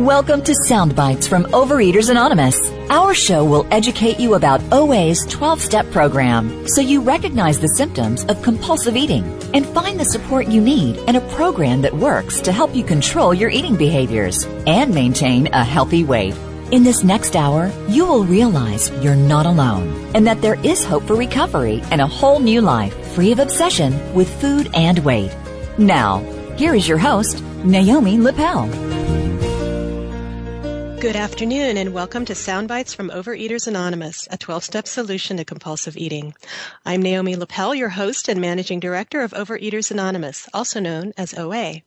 Welcome to Sound Bites from Overeaters Anonymous. Our show will educate you about OA's 12-step program so you recognize the symptoms of compulsive eating and find the support you need and a program that works to help you control your eating behaviors and maintain a healthy weight. In this next hour, you will realize you're not alone and that there is hope for recovery and a whole new life free of obsession with food and weight. Now, here is your host, Naomi Lippel. Good afternoon and welcome to Soundbites from Overeaters Anonymous, a 12-step solution to compulsive eating. I'm Naomi Lippel, your host and managing director of Overeaters Anonymous, also known as OA.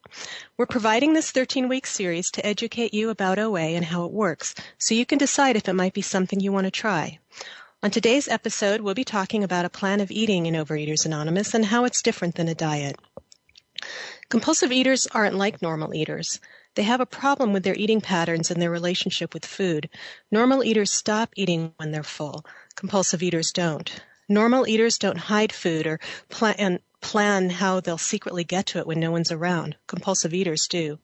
We're providing this 13-week series to educate you about OA and how it works, so you can decide if it might be something you want to try. On today's episode, we'll be talking about a plan of eating in Overeaters Anonymous and how it's different than a diet. Compulsive eaters aren't like normal eaters. They have a problem with their eating patterns and their relationship with food. Normal eaters stop eating when they're full. Compulsive eaters don't. Normal eaters don't hide food or plan how they'll secretly get to it when no one's around. Compulsive eaters do.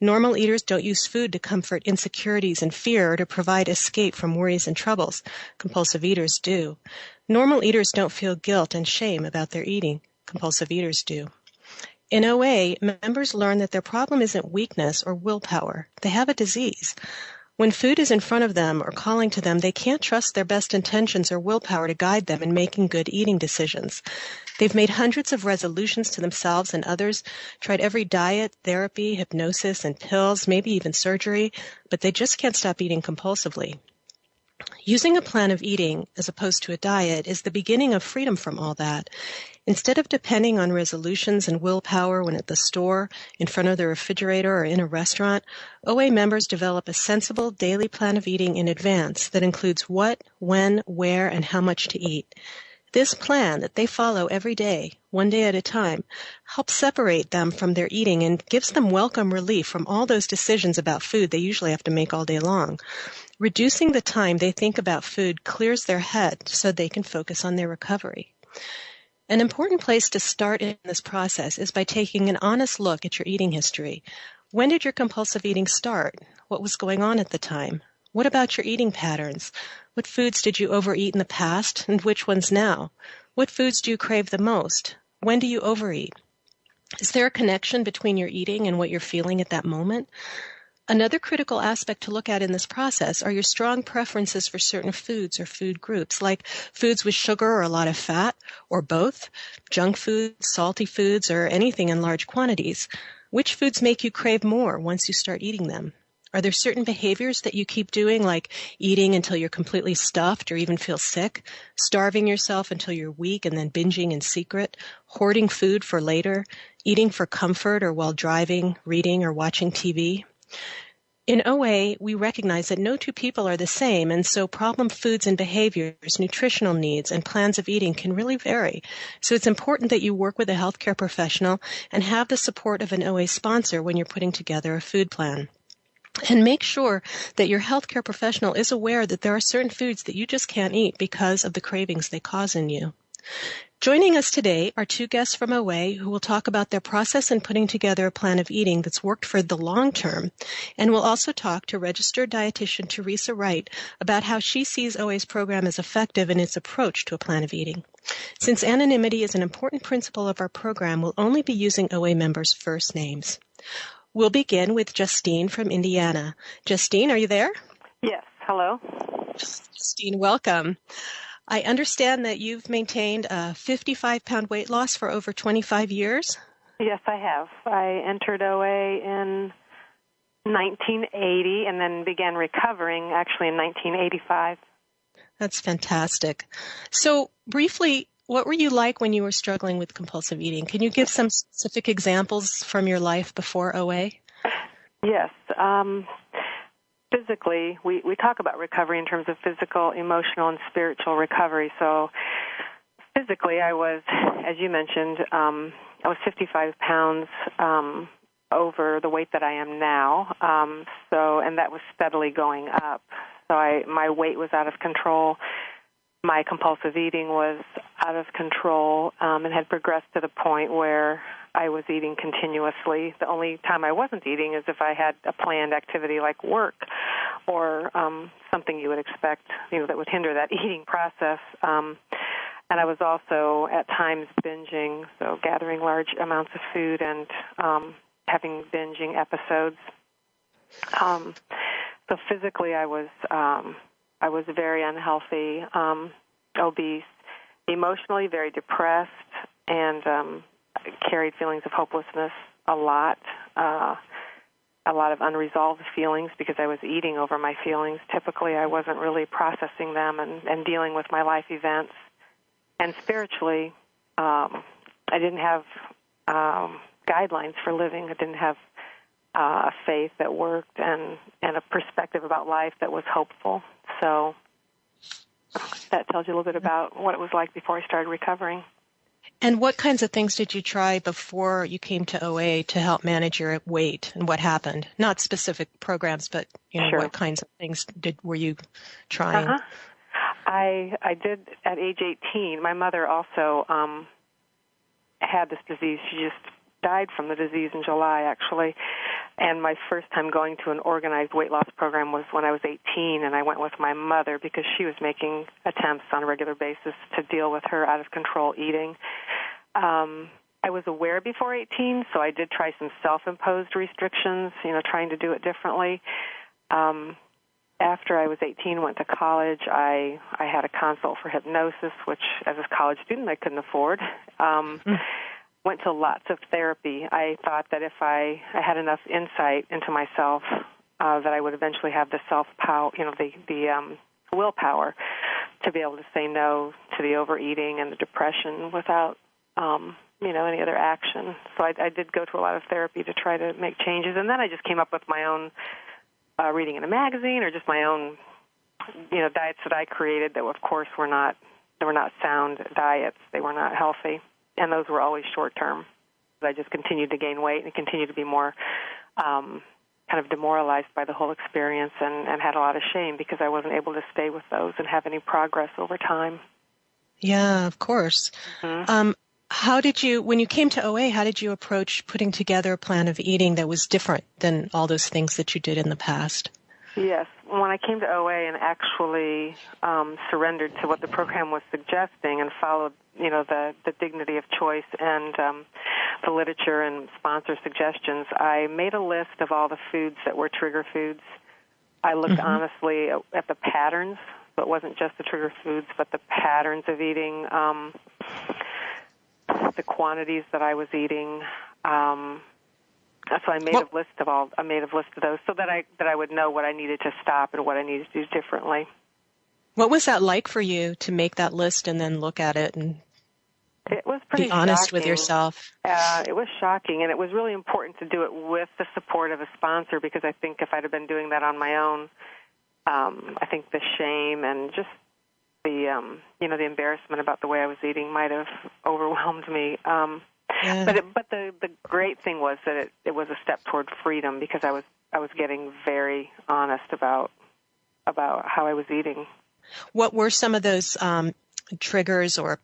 Normal eaters don't use food to comfort insecurities and fear or to provide escape from worries and troubles. Compulsive eaters do. Normal eaters don't feel guilt and shame about their eating. Compulsive eaters do. In OA, members learn that their problem isn't weakness or willpower. They have a disease. When food is in front of them or calling to them, they can't trust their best intentions or willpower to guide them in making good eating decisions. They've made hundreds of resolutions to themselves and others, tried every diet, therapy, hypnosis, and pills, maybe even surgery, but they just can't stop eating compulsively. Using a plan of eating as opposed to a diet is the beginning of freedom from all that. Instead of depending on resolutions and willpower when at the store, in front of the refrigerator, or in a restaurant, OA members develop a sensible daily plan of eating in advance that includes what, when, where, and how much to eat. This plan that they follow every day, one day at a time, helps separate them from their eating and gives them welcome relief from all those decisions about food they usually have to make all day long. Reducing the time they think about food clears their head so they can focus on their recovery. An important place to start in this process is by taking an honest look at your eating history. When did your compulsive eating start? What was going on at the time? What about your eating patterns? What foods did you overeat in the past and which ones now? What foods do you crave the most? When do you overeat? Is there a connection between your eating and what you're feeling at that moment? Another critical aspect to look at in this process are your strong preferences for certain foods or food groups, like foods with sugar or a lot of fat, or both, junk foods, salty foods, or anything in large quantities. Which foods make you crave more once you start eating them? Are there certain behaviors that you keep doing, like eating until you're completely stuffed or even feel sick, starving yourself until you're weak and then binging in secret, hoarding food for later, eating for comfort or while driving, reading, or watching TV? In OA, we recognize that no two people are the same, and so problem foods and behaviors, nutritional needs, and plans of eating can really vary. So it's important that you work with a healthcare professional and have the support of an OA sponsor when you're putting together a food plan. And make sure that your healthcare professional is aware that there are certain foods that you just can't eat because of the cravings they cause in you. Joining us today are two guests from OA who will talk about their process in putting together a plan of eating that's worked for the long term, and we'll also talk to registered dietitian Teresa Wright about how she sees OA's program as effective in its approach to a plan of eating. Since anonymity is an important principle of our program, we'll only be using OA members' first names. We'll begin with Justine from Indiana. Justine, are you there? Yes. Hello. Justine, welcome. I understand that you've maintained a 55-pound weight loss for over 25 years? Yes, I have. I entered OA in 1980 and then began recovering actually in 1985. That's fantastic. So briefly, what were you like when you were struggling with compulsive eating? Can you give some specific examples from your life before OA? Yes. Physically, we talk about recovery in terms of physical, emotional, and spiritual recovery. So physically, I was, as you mentioned, I was 55 pounds over the weight that I am now. And that was steadily going up. So my weight was out of control. My compulsive eating was out of control and had progressed to the point where I was eating continuously. The only time I wasn't eating is if I had a planned activity like work or something you would expect, that would hinder that eating process. And I was also at times binging, so gathering large amounts of food and having binging episodes. So physically, I was very unhealthy, obese, emotionally very depressed, and carried feelings of hopelessness a lot of unresolved feelings because I was eating over my feelings. Typically, I wasn't really processing them and dealing with my life events. And spiritually, I didn't have guidelines for living. I didn't have a faith that worked and a perspective about life that was hopeful. So that tells you a little bit about what it was like before I started recovering. And what kinds of things did you try before you came to OA to help manage your weight, and what happened? Not specific programs, but Sure. What kinds of things were you trying? Uh-huh. I did at age 18. My mother also had this disease. She just died from the disease in July, actually. And my first time going to an organized weight loss program was when I was 18, and I went with my mother because she was making attempts on a regular basis to deal with her out-of-control eating. I was aware before 18, so I did try some self-imposed restrictions, trying to do it differently. After I was 18, went to college, I had a consult for hypnosis, which as a college student I couldn't afford. Went to lots of therapy. I thought that if I had enough insight into myself, that I would eventually have the self-power, the willpower to be able to say no to the overeating and the depression without, any other action. So I did go to a lot of therapy to try to make changes, and then I just came up with my own reading in a magazine or just my own, diets that I created that, of course, were not sound diets. They were not healthy. And those were always short-term. I just continued to gain weight and continued to be more kind of demoralized by the whole experience and had a lot of shame because I wasn't able to stay with those and have any progress over time. Yeah, of course. Mm-hmm. When you came to OA, how did you approach putting together a plan of eating that was different than all those things that you did in the past? Yes. When I came to OA and actually surrendered to what the program was suggesting and followed, the dignity of choice and the literature and sponsor suggestions, I made a list of all the foods that were trigger foods. I looked honestly at the patterns, so it wasn't just the trigger foods, but the patterns of eating, the quantities that I was eating. So I made a list of those so that I would know what I needed to stop and what I needed to do differently. What was that like for you to make that list and then look at it and it was pretty be honest shocking. with yourself? It was shocking, and it was really important to do it with the support of a sponsor because I think if I'd have been doing that on my own, I think the shame and just the the embarrassment about the way I was eating might have overwhelmed me. Yeah. But the great thing was that it was a step toward freedom because I was getting very honest about how I was eating. What were some of those triggers or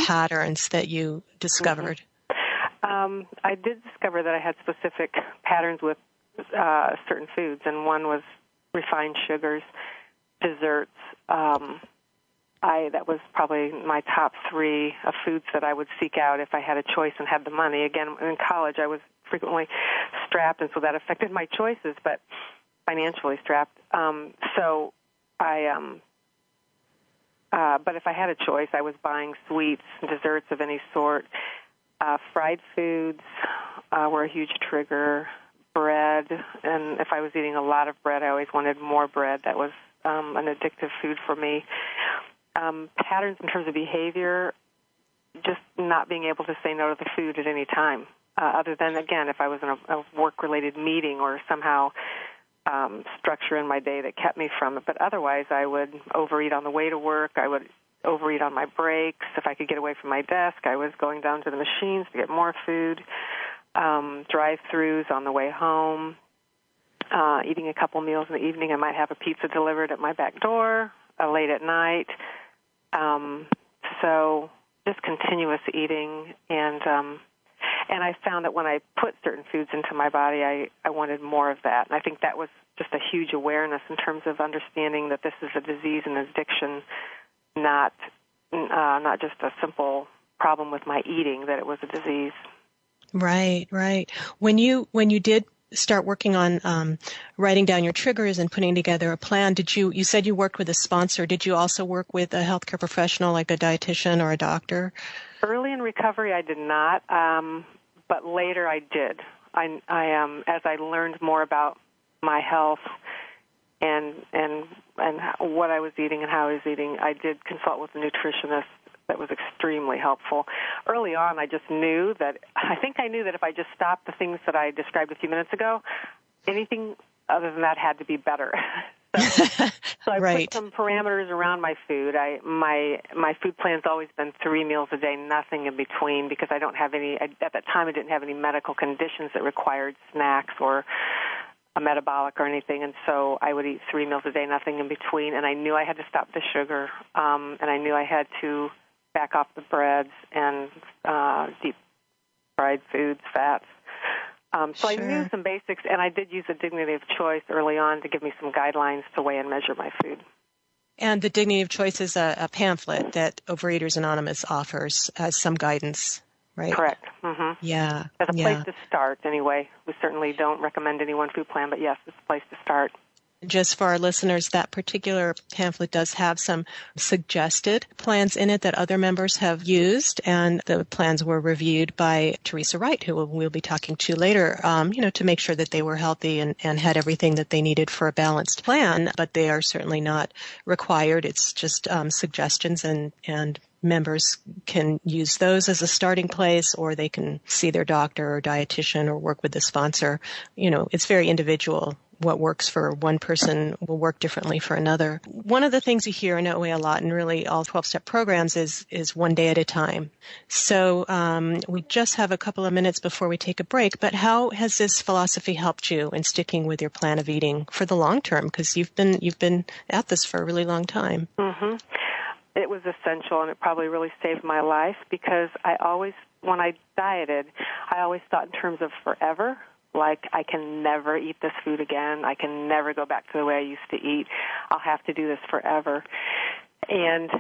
patterns that you discovered? I did discover that I had specific patterns with certain foods, and one was refined sugars, desserts. That was probably my top 3 of foods that I would seek out if I had a choice and had the money. Again, in college, I was frequently strapped, and so that affected my choices, but financially strapped. But if I had a choice, I was buying sweets and desserts of any sort. Fried foods were a huge trigger. Bread, and if I was eating a lot of bread, I always wanted more bread. That was an addictive food for me. Patterns in terms of behavior, just not being able to say no to the food at any time, other than, again, if I was in a work-related meeting or somehow structure in my day that kept me from it. But otherwise, I would overeat on the way to work. I would overeat on my breaks. If I could get away from my desk, I was going down to the machines to get more food, drive-thrus on the way home, eating a couple meals in the evening. I might have a pizza delivered at my back door late at night. So just continuous eating, and I found that when I put certain foods into my body, I wanted more of that. And I think that was just a huge awareness in terms of understanding that this is a disease and addiction, not just a simple problem with my eating, that it was a disease. Right, right. When you did start working on writing down your triggers and putting together a plan, you said you worked with a sponsor. Did you also work with a healthcare professional like a dietitian or a doctor? Early in recovery, I did not, but later I did. I as I learned more about my health and what I was eating and how I was eating, I did consult with a nutritionist. That was extremely helpful. Early on, I knew that if I just stopped the things that I described a few minutes ago, anything other than that had to be better. So I right. put some parameters around my food. My food plan's always been 3 meals a day, nothing in between, because I don't have any. At that time, I didn't have any medical conditions that required snacks or a metabolic or anything, and so I would eat 3 meals a day, nothing in between. And I knew I had to stop the sugar, and I knew I had to back off the breads and deep fried foods, fats. So Sure. I knew some basics, and I did use the Dignity of Choice early on to give me some guidelines to weigh and measure my food. And the Dignity of Choice is a pamphlet that Overeaters Anonymous offers as some guidance, right? Correct. Mm-hmm. Yeah. As a place to start, anyway. We certainly don't recommend any one food plan, but yes, it's a place to start. Just for our listeners, that particular pamphlet does have some suggested plans in it that other members have used, and the plans were reviewed by Teresa Wright, who we'll be talking to later, to make sure that they were healthy and had everything that they needed for a balanced plan, but they are certainly not required. It's just suggestions, and members can use those as a starting place, or they can see their doctor or dietitian or work with the sponsor. It's very individual. What works for one person will work differently for another. One of the things you hear in OA a lot, and really all 12-step programs, is one day at a time. So we just have a couple of minutes before we take a break, but how has this philosophy helped you in sticking with your plan of eating for the long term? Because you've been at this for a really long time. Mm-hmm. It was essential, and it probably really saved my life, because when I dieted, I always thought in terms of forever. Like, I can never eat this food again. I can never go back to the way I used to eat. I'll have to do this forever. And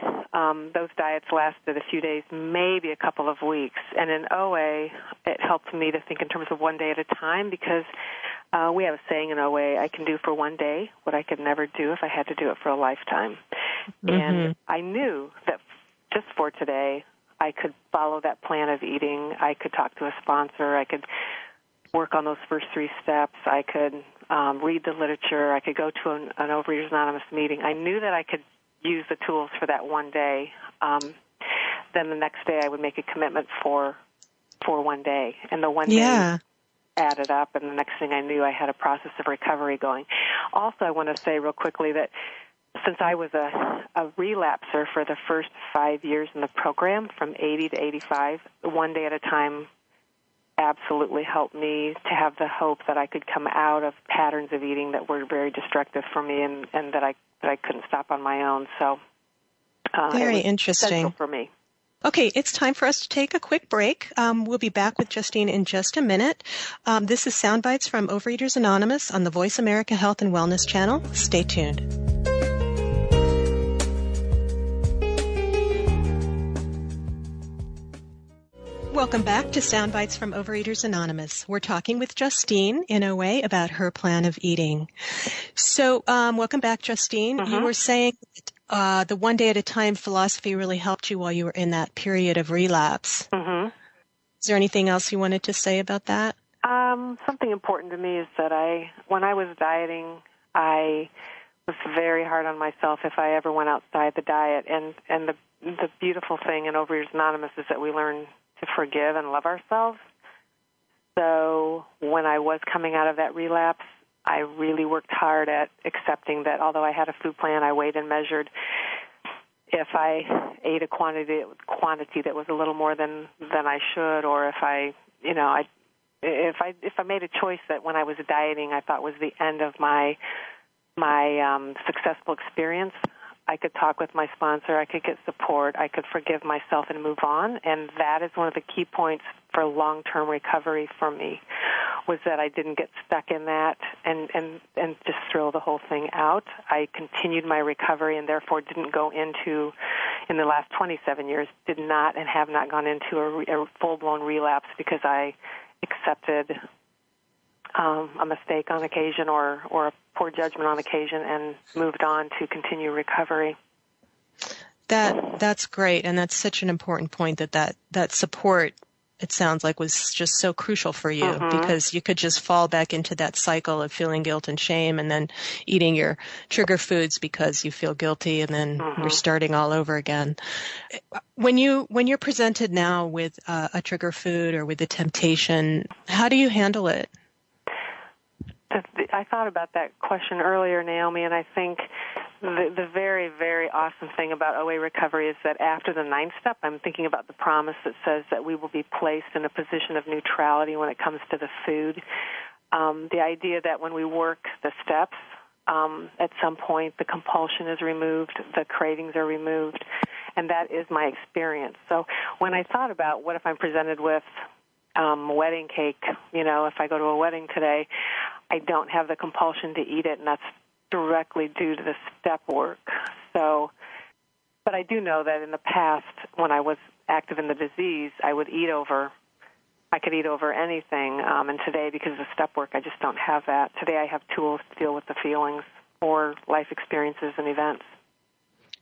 those diets lasted a few days, maybe a couple of weeks. And in OA, it helped me to think in terms of one day at a time, because we have a saying in OA, I can do for one day what I could never do if I had to do it for a lifetime. Mm-hmm. And I knew that just for today, I could follow that plan of eating. I could talk to a sponsor. I could work on those first 3 steps. I could read the literature. I could go to an Overeaters Anonymous meeting. I knew that I could use the tools for that one day. Then the next day I would make a commitment for one day. And the one day added up, and the next thing I knew, I had a process of recovery going. Also, I want to say real quickly that since I was a relapser for the first 5 years in the program, from 80 to 85, one day at a time absolutely helped me to have the hope that I could come out of patterns of eating that were very destructive for me, and that I couldn't stop on my own. So very interesting. Essential for me. Okay, it's time for us to take a quick break. We'll be back with Justine in just a minute. This is Soundbites from Overeaters Anonymous on the Voice America Health and Wellness channel. Stay tuned. Welcome back to Soundbites from Overeaters Anonymous. We're talking with Justine in OA about her plan of eating. So, welcome back, Justine. Mm-hmm. You were saying that the one day at a time philosophy really helped you while you were in that period of relapse. Mm-hmm. Is there anything else you wanted to say about that? Something important to me is that when I was dieting, I was very hard on myself if I ever went outside the diet. And the beautiful thing in Overeaters Anonymous is that we learn to forgive and love ourselves. So when I was coming out of that relapse, I really worked hard at accepting that although I had a food plan, I weighed and measured. If I ate a quantity that was a little more than I should, or if I made a choice that when I was dieting I thought was the end of my successful experience, I could talk with my sponsor, I could get support, I could forgive myself and move on. And that is one of the key points for long-term recovery for me, was that I didn't get stuck in that and just throw the whole thing out. I continued my recovery and therefore didn't go into, in the last 27 years, did not and have not gone into a full-blown relapse because I accepted a mistake on occasion or a poor judgment on occasion and moved on to continue recovery. That's great, and that's such an important point that support, it sounds like, was just so crucial for you, because you could just fall back into that cycle of feeling guilt and shame and then eating your trigger foods because you feel guilty, and then you're starting all over again. When you're presented now with a trigger food or with a temptation, how do you handle it? I thought about that question earlier, Naomi, and I think the very, very awesome thing about OA recovery is that after the 9th step, I'm thinking about the promise that says that we will be placed in a position of neutrality when it comes to the food. The idea that when we work the steps, at some point the compulsion is removed, the cravings are removed, and that is my experience. So when I thought about what if I'm presented with wedding cake, if I go to a wedding today, I don't have the compulsion to eat it, and that's directly due to the step work. So, but I do know that in the past, when I was active in the disease, I could eat over anything, and today, because of the step work, I just don't have that. Today I have tools to deal with the feelings or life experiences and events.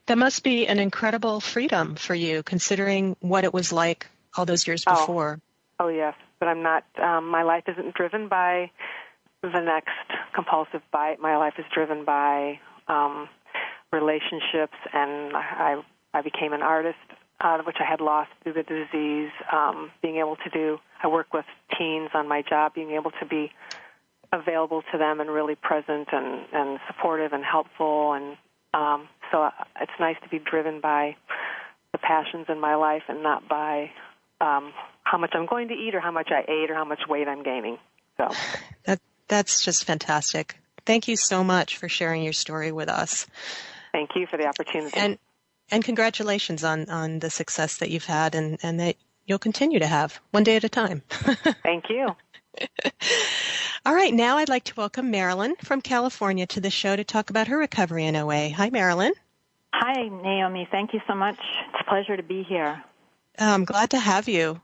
That must be an incredible freedom for you, considering what it was like all those years before. Oh, yes, but I'm not, my life isn't driven by the next compulsive bite. My life is driven by relationships, and I became an artist, which I had lost through the disease. I work with teens on my job, being able to be available to them and really present and supportive and helpful. And so it's nice to be driven by the passions in my life and not by how much I'm going to eat or how much I ate or how much weight I'm gaining. So that's just fantastic. Thank you so much for sharing your story with us. Thank you for the opportunity. And congratulations on the success that you've had and that you'll continue to have, one day at a time. Thank you. All right, now I'd like to welcome Marilyn from California to the show to talk about her recovery in OA. Hi, Marilyn. Hi, Naomi. Thank you so much. It's a pleasure to be here. I'm glad to have you.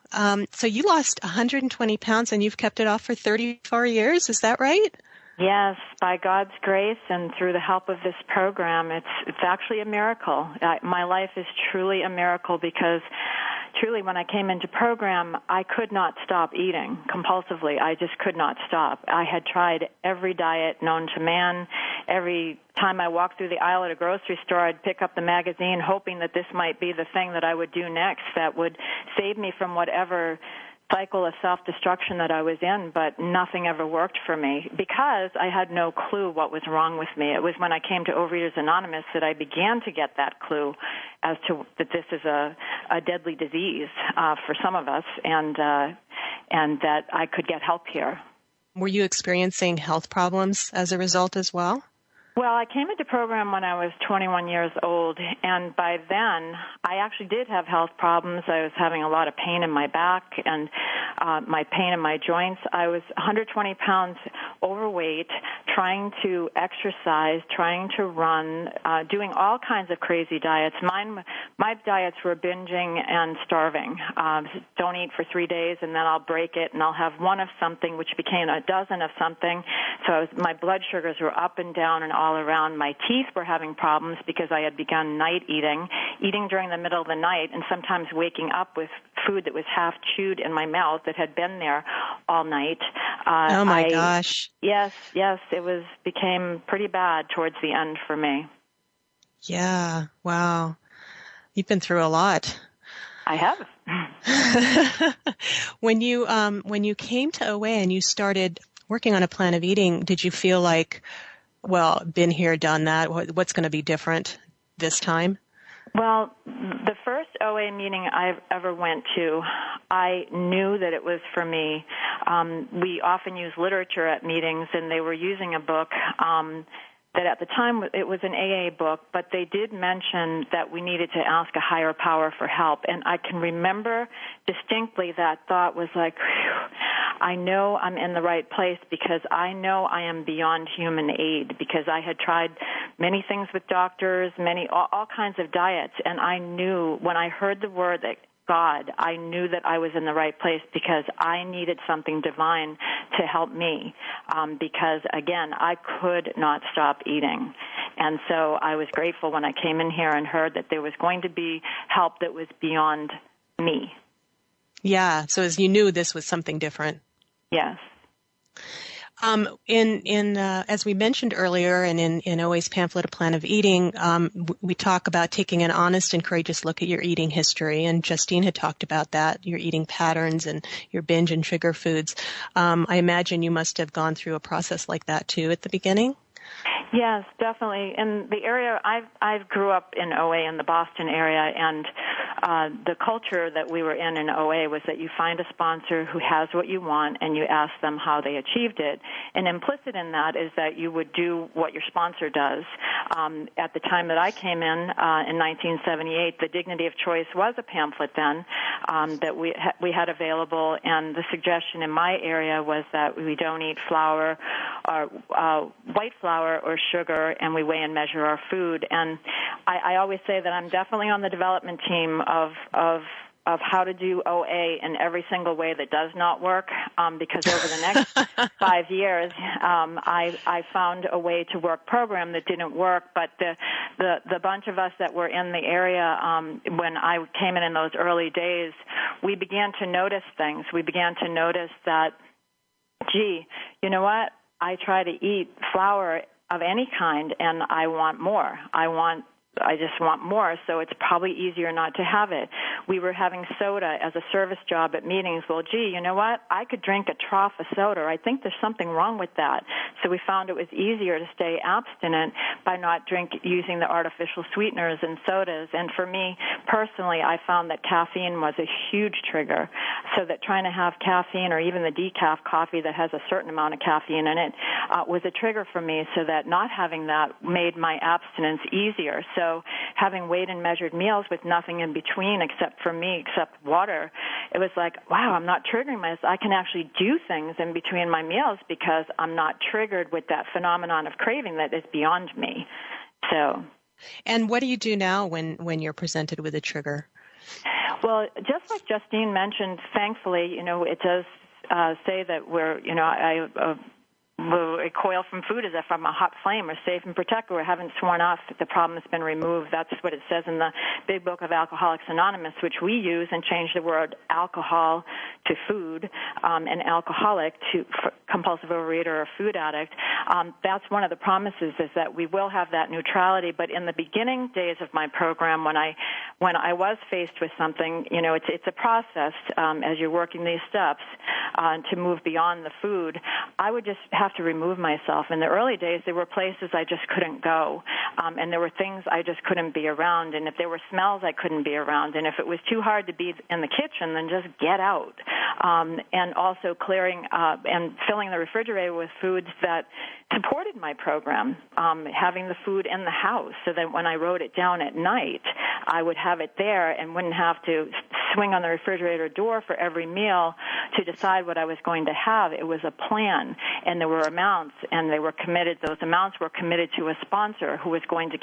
So you lost 120 pounds and you've kept it off for 34 years. Is that right? Yes, by God's grace and through the help of this program, it's actually a miracle. My life is truly a miracle because truly when I came into program, I could not stop eating compulsively. I just could not stop. I had tried every diet known to man. Every time I walked through the aisle at a grocery store, I'd pick up the magazine hoping that this might be the thing that I would do next that would save me from whatever cycle of self-destruction that I was in, but nothing ever worked for me because I had no clue what was wrong with me. It was when I came to Overeaters Anonymous that I began to get that clue as to that this is a deadly disease for some of us, and that I could get help here. Were you experiencing health problems as a result as well? Well, I came into program when I was 21 years old, and by then I actually did have health problems. I was having a lot of pain in my back and my pain in my joints. I was 120 pounds overweight, trying to exercise, trying to run, doing all kinds of crazy diets. My diets were binging and starving. Don't eat for 3 days, and then I'll break it, and I'll have one of something, which became a dozen of something. So my blood sugars were up and down and all around. My teeth were having problems because I had begun night eating during the middle of the night, and sometimes waking up with food that was half chewed in my mouth that had been there all night. Oh my gosh. Yes, it became pretty bad towards the end for me. Yeah, wow. You've been through a lot. I have. When you came to OA and you started working on a plan of eating, did you feel like, well, been here, done that, what's going to be different this time? Well, the first OA meeting I ever went to, I knew that it was for me. We often use literature at meetings, and they were using a book that at the time it was an AA book, but they did mention that we needed to ask a higher power for help. And I can remember distinctly that thought was like, whew, I know I'm in the right place because I know I am beyond human aid, because I had tried many things with doctors, all kinds of diets, and I knew when I heard the word that God, I knew that I was in the right place because I needed something divine to help me because, again, I could not stop eating. And so I was grateful when I came in here and heard that there was going to be help that was beyond me. Yeah, so as you knew this was something different. Yes. As we mentioned earlier, and in OA's pamphlet, A Plan of Eating, we talk about taking an honest and courageous look at your eating history, and Justine had talked about that, your eating patterns and your binge and trigger foods. I imagine you must have gone through a process like that too at the beginning? Yes, definitely. In the area, I grew up in OA in the Boston area, and the culture that we were in OA was that you find a sponsor who has what you want and you ask them how they achieved it. And implicit in that is that you would do what your sponsor does. At the time that I came in 1978, the Dignity of Choice was a pamphlet then that we had available, and the suggestion in my area was that we don't eat flour or white flour or sugar, and we weigh and measure our food. And I always say that I'm definitely on the development team of how to do OA in every single way that does not work, because over the next 5 years, I found a way to work program that didn't work. But the bunch of us that were in the area when I came in those early days, we began to notice things. We began to notice that, gee, you know what? I try to eat flour of any kind, and I want more. I just want more, so it's probably easier not to have it. We were having soda as a service job at meetings. Well, gee, you know what? I could drink a trough of soda. I think there's something wrong with that. So we found it was easier to stay abstinent by not using the artificial sweeteners and sodas. And for me personally, I found that caffeine was a huge trigger, so that trying to have caffeine or even the decaf coffee that has a certain amount of caffeine in it was a trigger for me, so that not having that made my abstinence easier. So having weighed and measured meals with nothing in between except water, it was like, wow, I'm not triggering myself. I can actually do things in between my meals because I'm not triggered with that phenomenon of craving that is beyond me. So. And what do you do now when you're presented with a trigger? Well, just like Justine mentioned, thankfully, it does say that we'll recoil from food as if from a hot flame. We're safe and protected. We haven't sworn off. The problem has been removed. That's what it says in the big book of Alcoholics Anonymous, which we use and change the word alcohol to food and alcoholic to compulsive overeater or food addict. That's one of the promises, is that we will have that neutrality. But in the beginning days of my program, when I was faced with something, it's a process as you're working these steps to move beyond the food. I would just have to remove myself. In the early days, there were places I just couldn't go, and there were things I just couldn't be around, and if there were smells I couldn't be around, and if it was too hard to be in the kitchen, then just get out. And also clearing and filling the refrigerator with foods that supported my program, having the food in the house so that when I wrote it down at night, I would have it there and wouldn't have to swing on the refrigerator door for every meal to decide what I was going to have. It was a plan, and there were amounts, and those amounts were committed to a sponsor who was going to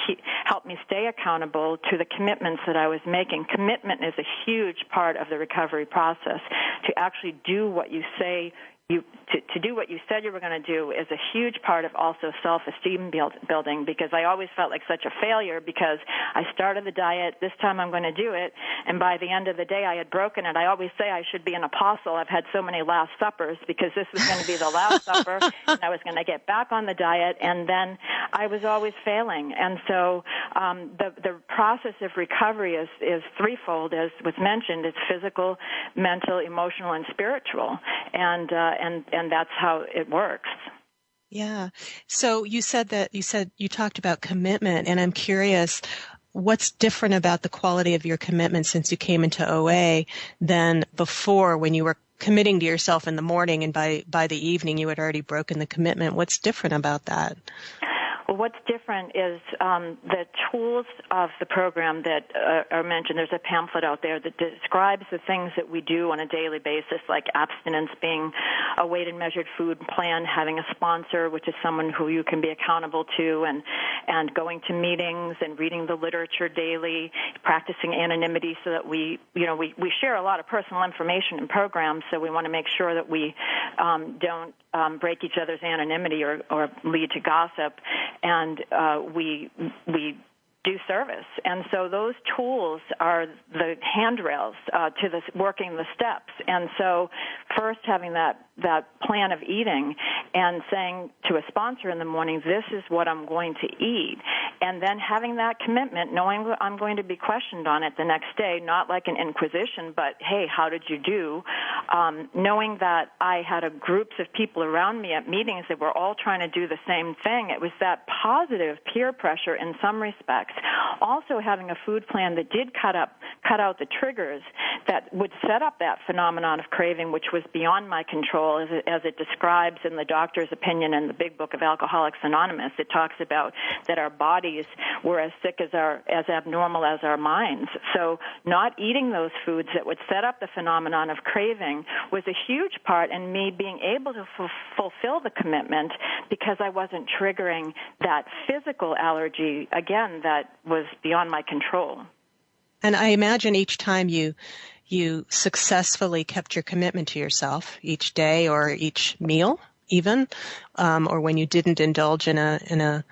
help me stay accountable to the commitments that I was making. Commitment is a huge part of the recovery process. To actually do what you say to do what you said you were going to do is a huge part of also self-esteem building, because I always felt like such a failure because I started the diet, this time I'm going to do it, and by the end of the day I had broken it. I always say I should be an apostle. I've had so many Last Suppers because this was going to be the last supper, and I was going to get back on the diet, and then I was always failing. And so the process of recovery is threefold, as was mentioned. It's physical, mental, emotional, and spiritual. And that's how it works. Yeah. So you talked about commitment, and I'm curious, what's different about the quality of your commitment since you came into OA than before, when you were committing to yourself in the morning and by the evening you had already broken the commitment? What's different about that? Well, what's different is the tools of the program that are mentioned. There's a pamphlet out there that describes the things that we do on a daily basis, like abstinence being a weighted and measured food plan, having a sponsor, which is someone who you can be accountable to, and going to meetings and reading the literature daily, practicing anonymity so that we share a lot of personal information in programs, so we want to make sure that we don't break each other's anonymity or lead to gossip, and we do service. And so those tools are the handrails to this, working the steps. And so first having that plan of eating and saying to a sponsor in the morning, this is what I'm going to eat. And then having that commitment, knowing I'm going to be questioned on it the next day, not like an inquisition, but, hey, how did you do? Knowing that I had groups of people around me at meetings that were all trying to do the same thing. It was that positive peer pressure in some respects. Also having a food plan that did cut out the triggers that would set up that phenomenon of craving, which was beyond my control, as it describes in the doctor's opinion in the big book of Alcoholics Anonymous. It talks about that our bodies were as sick as abnormal as our minds. So not eating those foods that would set up the phenomenon of craving was a huge part in me being able to fulfill the commitment, because I wasn't triggering that physical allergy, again, that was beyond my control. And I imagine each time you successfully kept your commitment to yourself, each day or each meal even, or when you didn't indulge in a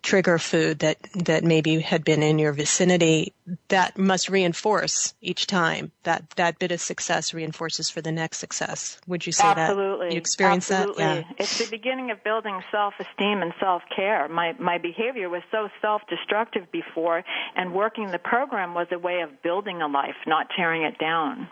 trigger food that maybe had been in your vicinity, that must reinforce each time. That bit of success reinforces for the next success. Would you say Absolutely. that? You experience Absolutely. that? Yeah. It's the beginning of building self-esteem and self-care. My behavior was so self-destructive before, and working the program was a way of building a life, not tearing it down.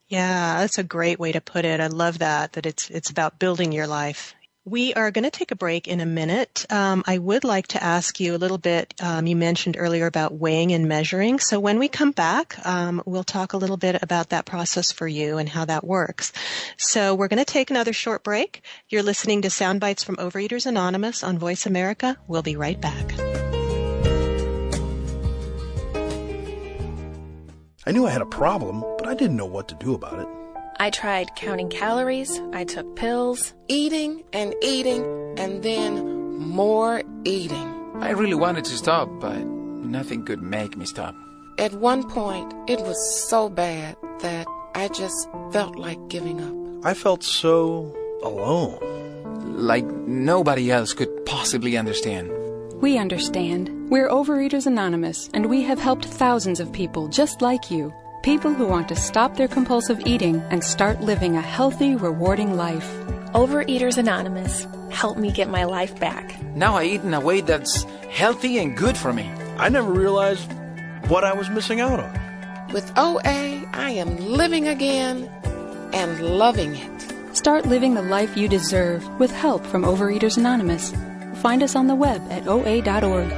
Yeah, that's a great way to put it. I love that it's about building your life. We are going to take a break in a minute. I would like to ask you a little bit, you mentioned earlier about weighing and measuring. So when we come back, we'll talk a little bit about that process for you and how that works. So we're going to take another short break. You're listening to Soundbites from Overeaters Anonymous on Voice America. We'll be right back. I knew I had a problem, but I didn't know what to do about it. I tried counting calories, I took pills, eating, and then more eating. I really wanted to stop, but nothing could make me stop. At one point, it was so bad that I just felt like giving up. I felt so alone. Like nobody else could possibly understand. We understand. We're Overeaters Anonymous, and we have helped thousands of people just like you. People who want to stop their compulsive eating and start living a healthy, rewarding life. Overeaters Anonymous, help me get my life back. Now I eat in a way that's healthy and good for me. I never realized what I was missing out on. With OA, I am living again and loving it. Start living the life you deserve with help from Overeaters Anonymous. Find us on the web at oa.org.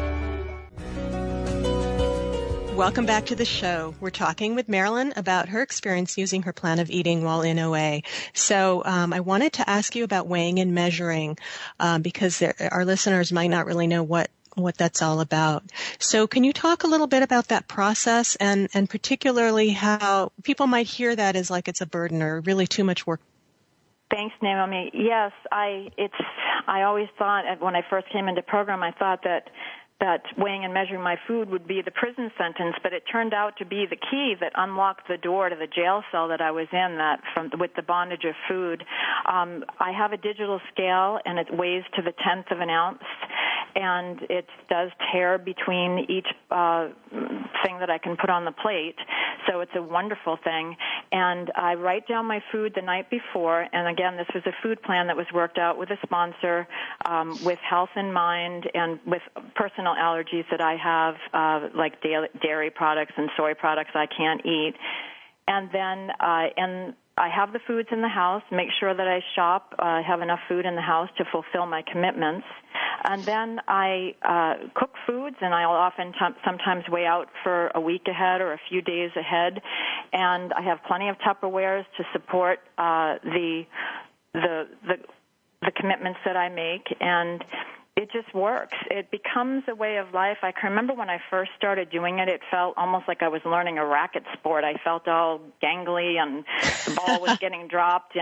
Welcome back to the show. We're talking with Marilyn about her experience using her plan of eating while in OA. So I wanted to ask you about weighing and measuring because our listeners might not really know what that's all about. So can you talk a little bit about that process and particularly how people might hear that as like it's a burden or really too much work? Thanks, Naomi. Yes, I always thought when I first came into program, I thought that weighing and measuring my food would be the prison sentence, but it turned out to be the key that unlocked the door to the jail cell that I was in, with the bondage of food. I have a digital scale, and it weighs to the 1/10 of an ounce, and it does tear between each thing that I can put on the plate, so it's a wonderful thing. And I write down my food the night before, and again, this was a food plan that was worked out with a sponsor, with health in mind and with personal allergies that I have, like dairy products and soy products I can't eat. And then I have the foods in the house, make sure that I shop, have enough food in the house to fulfill my commitments. And then I cook foods, and I'll often sometimes weigh out for a week ahead or a few days ahead. And I have plenty of Tupperwares to support the commitments that I make. And it just works. It becomes a way of life. I can remember when I first started doing it, it felt almost like I was learning a racket sport. I felt all gangly and the ball was getting dropped.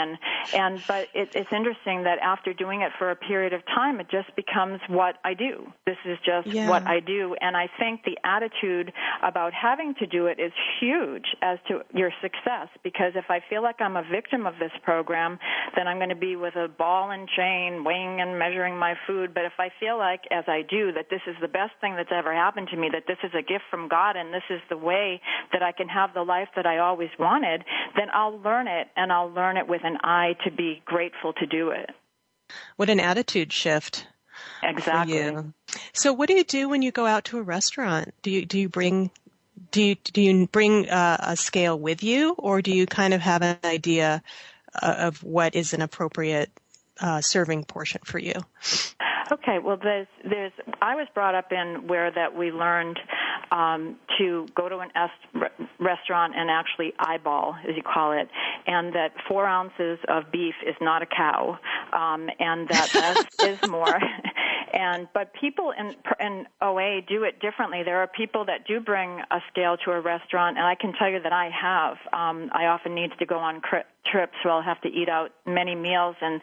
But it's interesting that after doing it for a period of time, it just becomes what I do. This is just what I do. And I think the attitude about having to do it is huge as to your success, because if I feel like I'm a victim of this program, then I'm going to be with a ball and chain, weighing and measuring my food. But if I feel like, as I do, that this is the best thing that's ever happened to me, that this is a gift from God and this is the way that I can have the life that I always wanted, then I'll learn it, and I'll learn it with an eye to be grateful to do it. What an attitude shift. Exactly. For you. So what do you do when you go out to a restaurant? Do you bring a scale with you, or do you kind of have an idea of what is an appropriate serving portion for you? Okay, well, I was brought up in where that we learned to go to an restaurant and actually eyeball, as you call it, and that 4 ounces of beef is not a cow, and that less is more. But people in OA do it differently. There are people that do bring a scale to a restaurant, and I can tell you that I have. I often need to go on trips where I'll have to eat out many meals, and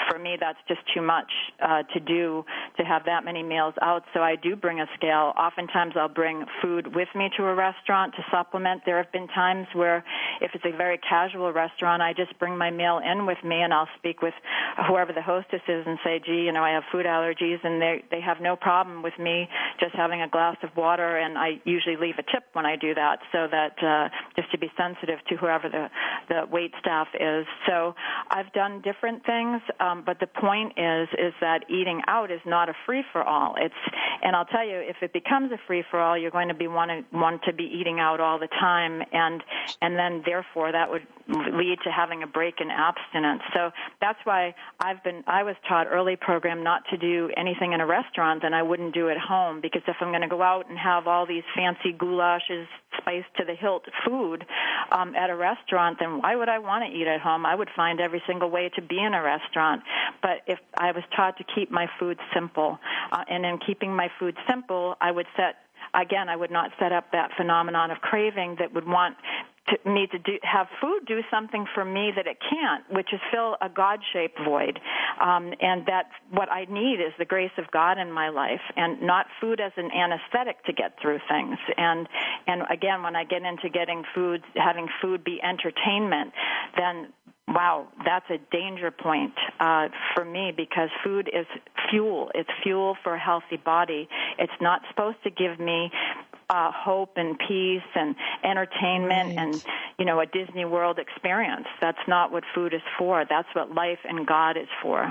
for me that's just too much to do, to have that many meals out. So I do bring a scale. Oftentimes I'll bring food with me to a restaurant to supplement. There have been times where if it's a very casual restaurant, I just bring my meal in with me, and I'll speak with whoever the hostess is and say, gee, I have food allergies, and they have no problem with me just having a glass of water, and I usually leave a tip when I do that, so that just to be sensitive to whoever the wait staff is. So I've done different things, but the point is that eating out is not a free-for-all. And I'll tell you, if it becomes a free-for-all, you're going to be want to be eating out all the time, and then therefore that would lead to having a break in abstinence. So that's why I was taught early program not to do anything in a restaurant, then I wouldn't do at home, because if I'm going to go out and have all these fancy goulashes, spiced to the hilt food at a restaurant, then why would I want to eat at home? I would find every single way to be in a restaurant. But if I was taught to keep my food simple, and in keeping my food simple, I would not set up that phenomenon of craving that would want me to have food do something for me that it can't, which is fill a God-shaped void. And that what I need is the grace of God in my life, and not food as an anesthetic to get through things. And again, when I get into having food be entertainment, then wow, that's a danger point for me, because food is fuel. It's fuel for a healthy body. It's not supposed to give me hope and peace and entertainment and, a Disney World experience. That's not what food is for. That's what life and God is for.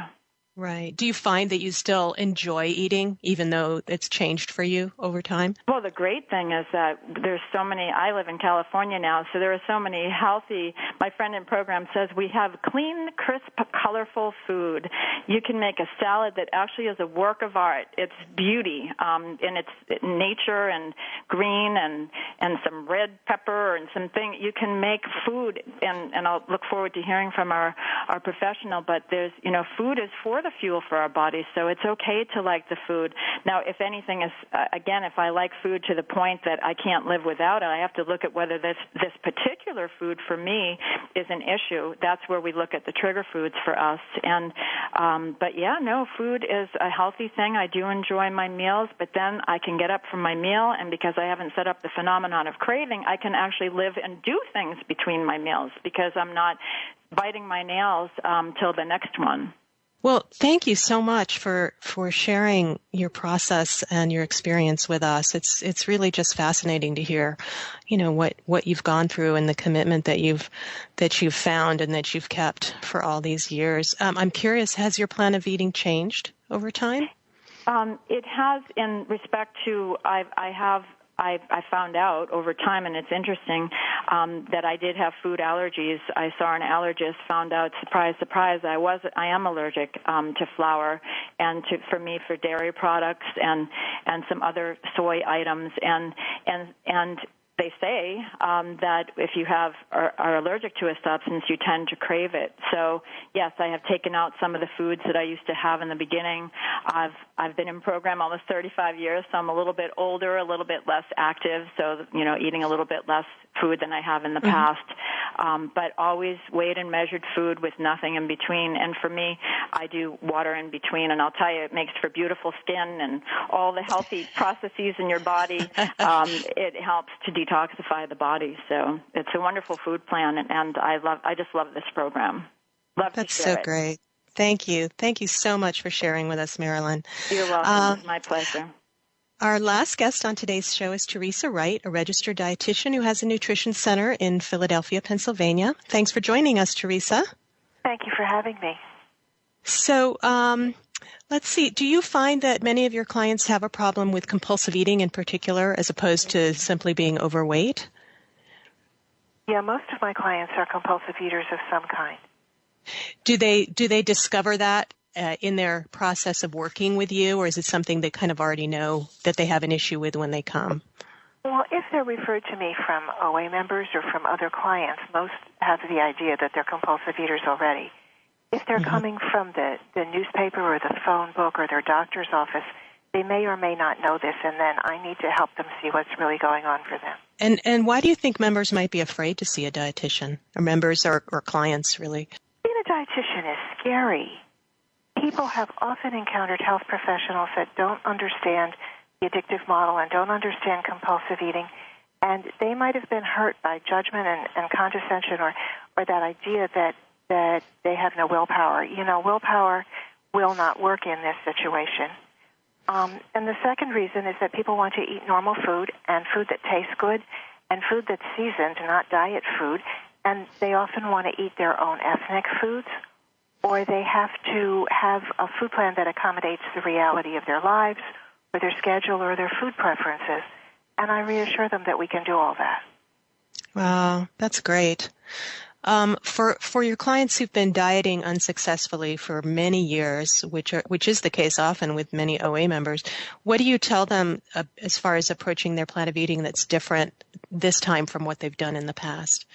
Right. Do you find that you still enjoy eating, even though it's changed for you over time? Well, the great thing is that there's so many, I live in California now, so there are so many healthy, my friend in program says we have clean, crisp, colorful food. You can make a salad that actually is a work of art. It's beauty, and it's nature and green and some red pepper and something. You can make food, and I'll look forward to hearing from our professional, but there's, food is for the fuel for our bodies, so it's okay to like the food. Now, if anything is, again, if I like food to the point that I can't live without it, I have to look at whether this particular food for me is an issue. That's where we look at the trigger foods for us. And but yeah, no, food is a healthy thing. I do enjoy my meals, but then I can get up from my meal, and because I haven't set up the phenomenon of craving, I can actually live and do things between my meals, because I'm not biting my nails till the next one. Well, thank you so much for sharing your process and your experience with us. It's really just fascinating to hear, what you've gone through and the commitment that you've found and that you've kept for all these years. I'm curious, has your plan of eating changed over time? It has, in respect to I found out over time, and it's interesting, that I did have food allergies. I saw an allergist, found out, surprise, surprise, I am allergic to flour and for dairy products and some other soy items, and they say that if you are allergic to a substance, you tend to crave it. So yes, I have taken out some of the foods that I used to have in the beginning. I've been in program almost 35 years, so I'm a little bit older, a little bit less active, so eating a little bit less food than I have in the past. But always weighed and measured food with nothing in between. And for me, I do water in between, and I'll tell you, it makes for beautiful skin and all the healthy processes in your body. It helps to detoxify the body. So it's a wonderful food plan, and I just love this program. That's so great. Thank you. Thank you so much for sharing with us, Marilyn. You're welcome. It's my pleasure. Our last guest on today's show is Teresa Wright, a registered dietitian who has a nutrition center in Philadelphia, Pennsylvania. Thanks for joining us, Teresa. Thank you for having me. So let's see. Do you find that many of your clients have a problem with compulsive eating in particular, as opposed to simply being overweight? Yeah, most of my clients are compulsive eaters of some kind. Do they discover that in their process of working with you, or is it something they kind of already know that they have an issue with when they come? Well, if they're referred to me from OA members or from other clients, most have the idea that they're compulsive eaters already. If they're coming from the newspaper or the phone book or their doctor's office, they may or may not know this, and then I need to help them see what's really going on for them. And why do you think members might be afraid to see a dietitian, or members or clients, really? Being a dietitian is scary. People have often encountered health professionals that don't understand the addictive model and don't understand compulsive eating, and they might have been hurt by judgment and condescension or that idea that they have no willpower. Willpower will not work in this situation. And the second reason is that people want to eat normal food and food that tastes good and food that's seasoned, not diet food, and they often want to eat their own ethnic foods, or they have to have a food plan that accommodates the reality of their lives or their schedule or their food preferences. And I reassure them that we can do all that. Wow, that's great. For your clients who've been dieting unsuccessfully for many years, which is the case often with many OA members, what do you tell them as far as approaching their plan of eating that's different this time from what they've done in the past?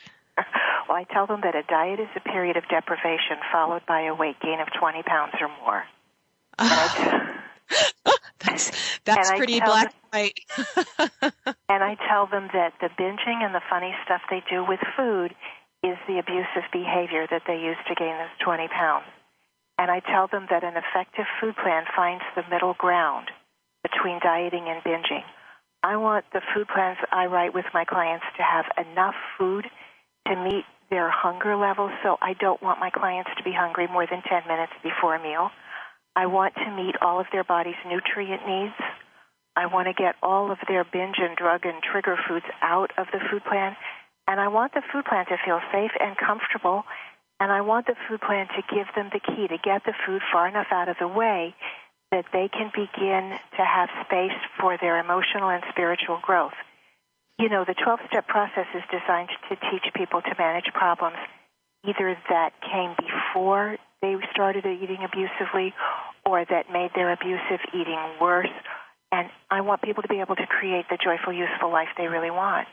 Well, I tell them that a diet is a period of deprivation followed by a weight gain of 20 pounds or more. That's pretty black and white. And I tell them that the binging and the funny stuff they do with food is the abusive behavior that they use to gain those 20 pounds. And I tell them that an effective food plan finds the middle ground between dieting and binging. I want the food plans I write with my clients to have enough food to meet their hunger levels, so I don't want my clients to be hungry more than 10 minutes before a meal. I want to meet all of their body's nutrient needs. I want to get all of their binge and drug and trigger foods out of the food plan. And I want the food plan to feel safe and comfortable. And I want the food plan to give them the key to get the food far enough out of the way that they can begin to have space for their emotional and spiritual growth. The 12-step process is designed to teach people to manage problems either that came before they started eating abusively or that made their abusive eating worse. And I want people to be able to create the joyful, useful life they really want.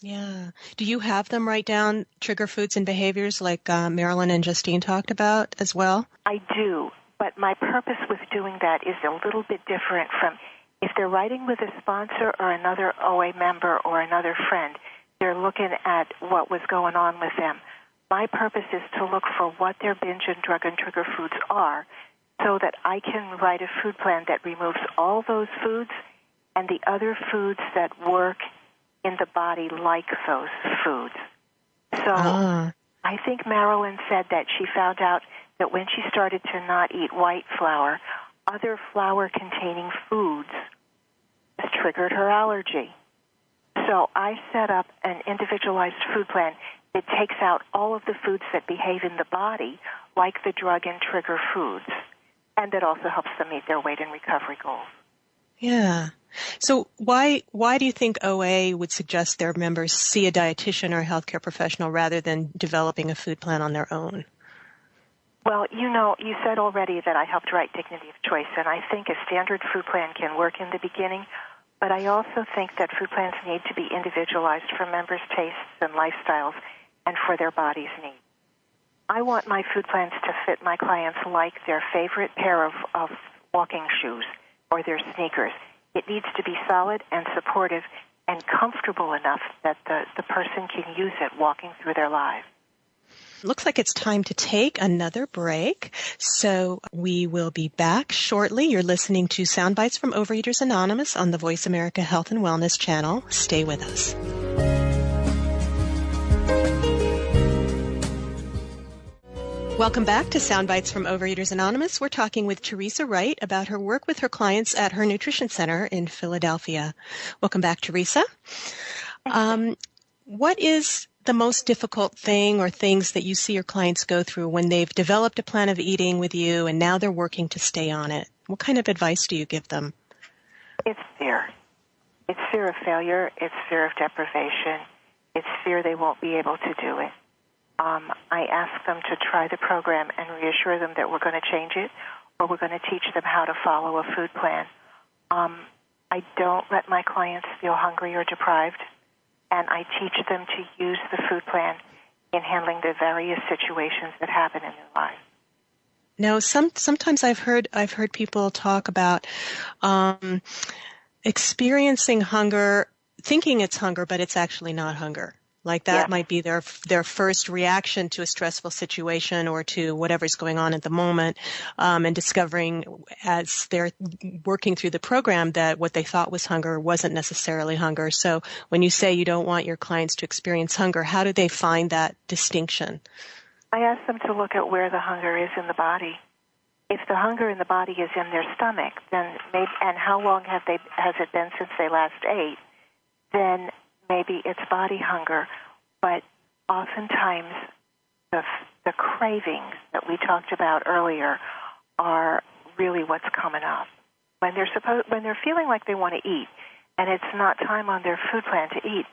Yeah. Do you have them write down trigger foods and behaviors like Marilyn and Justine talked about as well? I do, but my purpose with doing that is a little bit different from if they're writing with a sponsor or another OA member or another friend, they're looking at what was going on with them. My purpose is to look for what their binge and drug and trigger foods are so that I can write a food plan that removes all those foods and the other foods that work in the body like those foods. So I think Marilyn said that she found out that when she started to not eat white flour, other flour-containing foods triggered her allergy. So I set up an individualized food plan that takes out all of the foods that behave in the body, like the drug and trigger foods, and that also helps them meet their weight and recovery goals. Yeah. So why do you think OA would suggest their members see a dietitian or a healthcare professional rather than developing a food plan on their own? Well, you said already that I helped write Dignity of Choice, and I think a standard food plan can work in the beginning, But I also think that food plans need to be individualized for members' tastes and lifestyles and for their body's needs. I want my food plans to fit my clients like their favorite pair of walking shoes or their sneakers. It needs to be solid and supportive and comfortable enough that the person can use it walking through their lives. Looks like it's time to take another break, so we will be back shortly. You're listening to Soundbites from Overeaters Anonymous on the Voice America Health and Wellness channel. Stay with us. Welcome back to Soundbites from Overeaters Anonymous. We're talking with Teresa Wright about her work with her clients at her nutrition center in Philadelphia. Welcome back, Teresa. What is the most difficult thing or things that you see your clients go through when they've developed a plan of eating with you and now they're working to stay on it? What kind of advice do you give them? It's fear. It's fear of failure. It's fear of deprivation. It's fear they won't be able to do it. I ask them to try the program and reassure them that we're going to change it or we're going to teach them how to follow a food plan. I don't let my clients feel hungry or deprived, and I teach them to use the food plan in handling the various situations that happen in their lives. Now, sometimes I've heard people talk about experiencing hunger, thinking it's hunger, but it's actually not hunger. Like that might be their first reaction to a stressful situation or to whatever's going on at the moment, and discovering as they're working through the program that what they thought was hunger wasn't necessarily hunger. So when you say you don't want your clients to experience hunger, how do they find that distinction? I ask them to look at where the hunger is in the body. If the hunger in the body is in their stomach, then maybe, and how long has it been since they last ate, then maybe it's body hunger, but oftentimes the cravings that we talked about earlier are really what's coming up. When they're feeling like they want to eat and it's not time on their food plan to eat,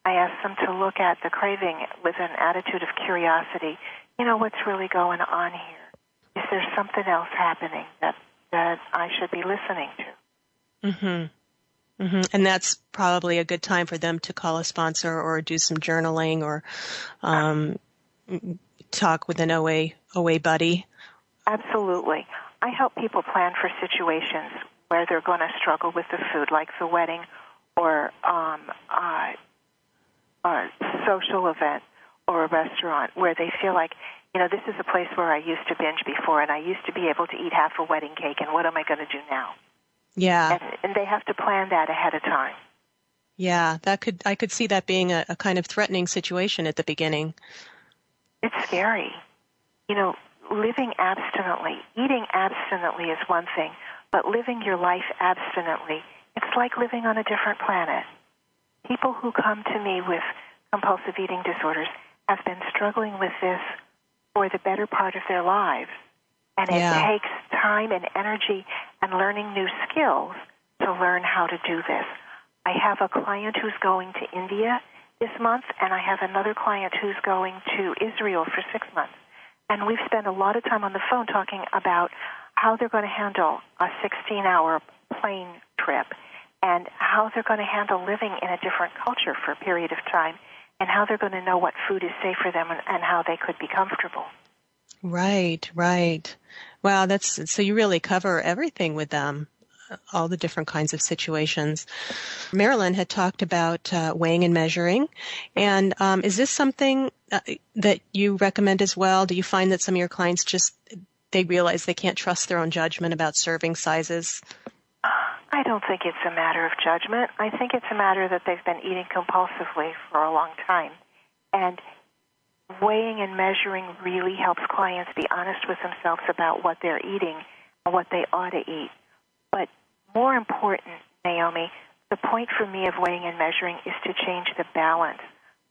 I ask them to look at the craving with an attitude of curiosity. You know, what's really going on here? Is there something else happening that I should be listening to? Mm-hmm. Mm-hmm. And that's probably a good time for them to call a sponsor or do some journaling or talk with an OA buddy. Absolutely. I help people plan for situations where they're going to struggle with the food, like the wedding or a social event or a restaurant where they feel like, you know, this is a place where I used to binge before and I used to be able to eat half a wedding cake, and what am I going to do now? Yeah. And they have to plan that ahead of time. Yeah, I could see that being a kind of threatening situation at the beginning. It's scary. You know, living abstinently, eating abstinently is one thing, but living your life abstinently, it's like living on a different planet. People who come to me with compulsive eating disorders have been struggling with this for the better part of their lives. And it takes time and energy and learning new skills to learn how to do this. I have a client who's going to India this month, and I have another client who's going to Israel for 6 months. And we've spent a lot of time on the phone talking about how they're going to handle a 16-hour plane trip and how they're going to handle living in a different culture for a period of time and how they're going to know what food is safe for them and how they could be comfortable. Right, right. Wow, so you really cover everything with them, all the different kinds of situations. Marilyn had talked about weighing and measuring, and is this something that you recommend as well? Do you find that some of your clients they realize they can't trust their own judgment about serving sizes? I don't think it's a matter of judgment. I think it's a matter that they've been eating compulsively for a long time, and weighing and measuring really helps clients be honest with themselves about what they're eating and what they ought to eat. But more important, Naomi, the point for me of weighing and measuring is to change the balance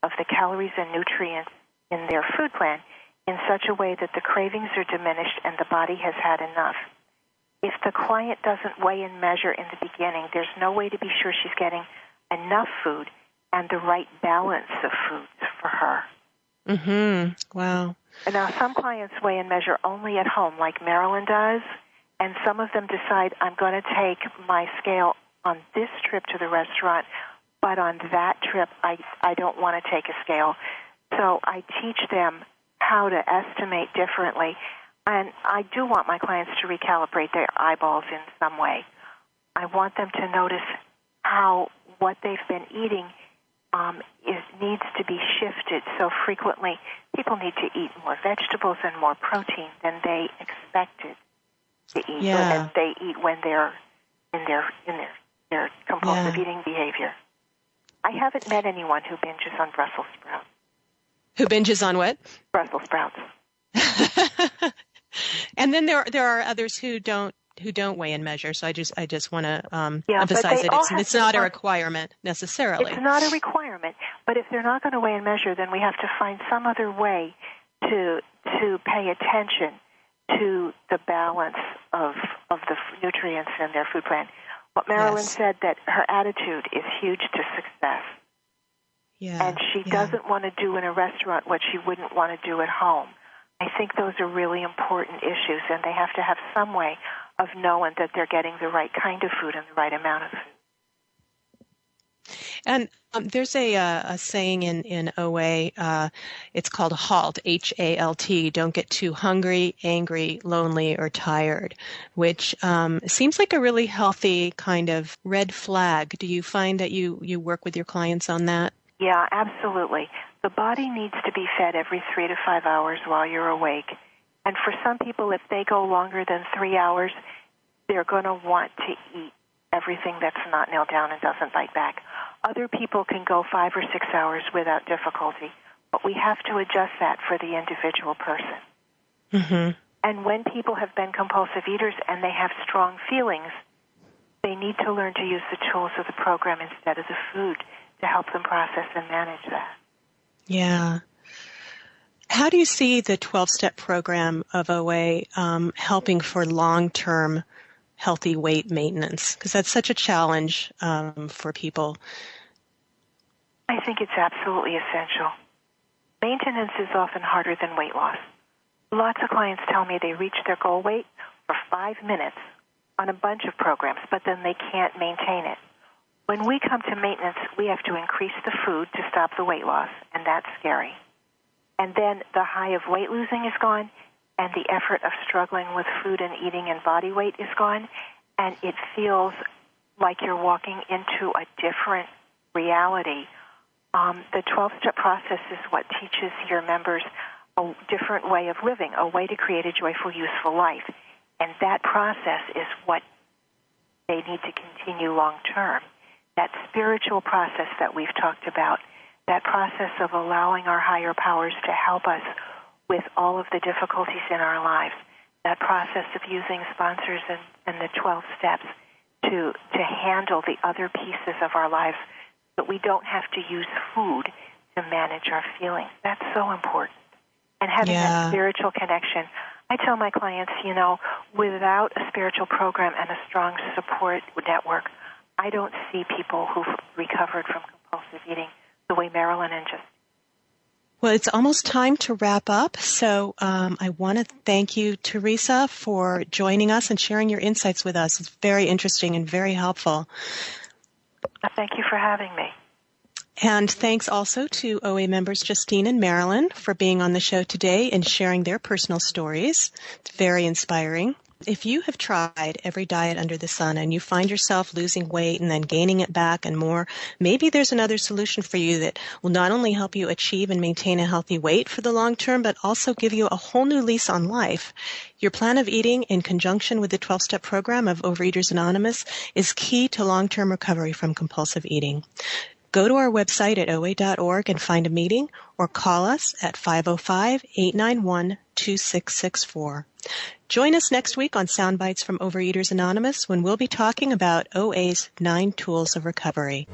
of the calories and nutrients in their food plan in such a way that the cravings are diminished and the body has had enough. If the client doesn't weigh and measure in the beginning, there's no way to be sure she's getting enough food and the right balance of foods for her. Mm-hmm. Wow. And now some clients weigh and measure only at home, like Marilyn does, and some of them decide, I'm going to take my scale on this trip to the restaurant, but on that trip I don't want to take a scale. So I teach them how to estimate differently. And I do want my clients to recalibrate their eyeballs in some way. I want them to notice how what they've been eating needs to be shifted. So frequently, people need to eat more vegetables and more protein than they expected to eat, and they eat when they're in their compulsive eating behavior. I haven't met anyone who binges on Brussels sprouts. Who binges on what? Brussels sprouts. And then there are others who don't weigh and measure. So I just want to emphasize that it's not a requirement necessarily. It's not a requirement, but if they're not going to weigh and measure, then we have to find some other way to pay attention to the balance of the nutrients in their food plan. What Marilyn said, that her attitude is huge to success. Yeah, and she doesn't want to do in a restaurant what she wouldn't want to do at home. I think those are really important issues, and they have to have some way of knowing that they're getting the right kind of food and the right amount of food. And there's a saying in OA, it's called HALT, H-A-L-T, don't get too hungry, angry, lonely, or tired, which seems like a really healthy kind of red flag. Do you find that you work with your clients on that? Yeah, absolutely. The body needs to be fed every 3 to 5 hours while you're awake. And for some people, if they go longer than 3 hours, they're going to want to eat everything that's not nailed down and doesn't bite back. Other people can go 5 or 6 hours without difficulty, but we have to adjust that for the individual person. Mm-hmm. And when people have been compulsive eaters and they have strong feelings, they need to learn to use the tools of the program instead of the food to help them process and manage that. Yeah. How do you see the 12-step program of OA helping for long-term healthy weight maintenance? Because that's such a challenge for people. I think it's absolutely essential. Maintenance is often harder than weight loss. Lots of clients tell me they reach their goal weight for 5 minutes on a bunch of programs, but then they can't maintain it. When we come to maintenance, we have to increase the food to stop the weight loss, and that's scary. And then the high of weight losing is gone, and the effort of struggling with food and eating and body weight is gone, and it feels like you're walking into a different reality. The 12-step process is what teaches your members a different way of living, a way to create a joyful, useful life. And that process is what they need to continue long term. That spiritual process that we've talked about, that process of allowing our higher powers to help us with all of the difficulties in our lives, that process of using sponsors and the 12 steps to handle the other pieces of our lives, but we don't have to use food to manage our feelings. That's so important. And having that spiritual connection. I tell my clients, without a spiritual program and a strong support network, I don't see people who've recovered from compulsive eating the way Marilyn and just. Well, it's almost time to wrap up, so I want to thank you, Teresa, for joining us and sharing your insights with us. It's very interesting and very helpful. Thank you for having me. And thanks also to OA members Justine and Marilyn for being on the show today and sharing their personal stories. It's very inspiring. If you have tried every diet under the sun and you find yourself losing weight and then gaining it back and more, maybe there's another solution for you that will not only help you achieve and maintain a healthy weight for the long term, but also give you a whole new lease on life. Your plan of eating in conjunction with the 12-step program of Overeaters Anonymous is key to long-term recovery from compulsive eating. Go to our website at oa.org and find a meeting, or call us at 505-891-2664. Join us next week on Soundbites from Overeaters Anonymous when we'll be talking about OA's 9 tools of recovery.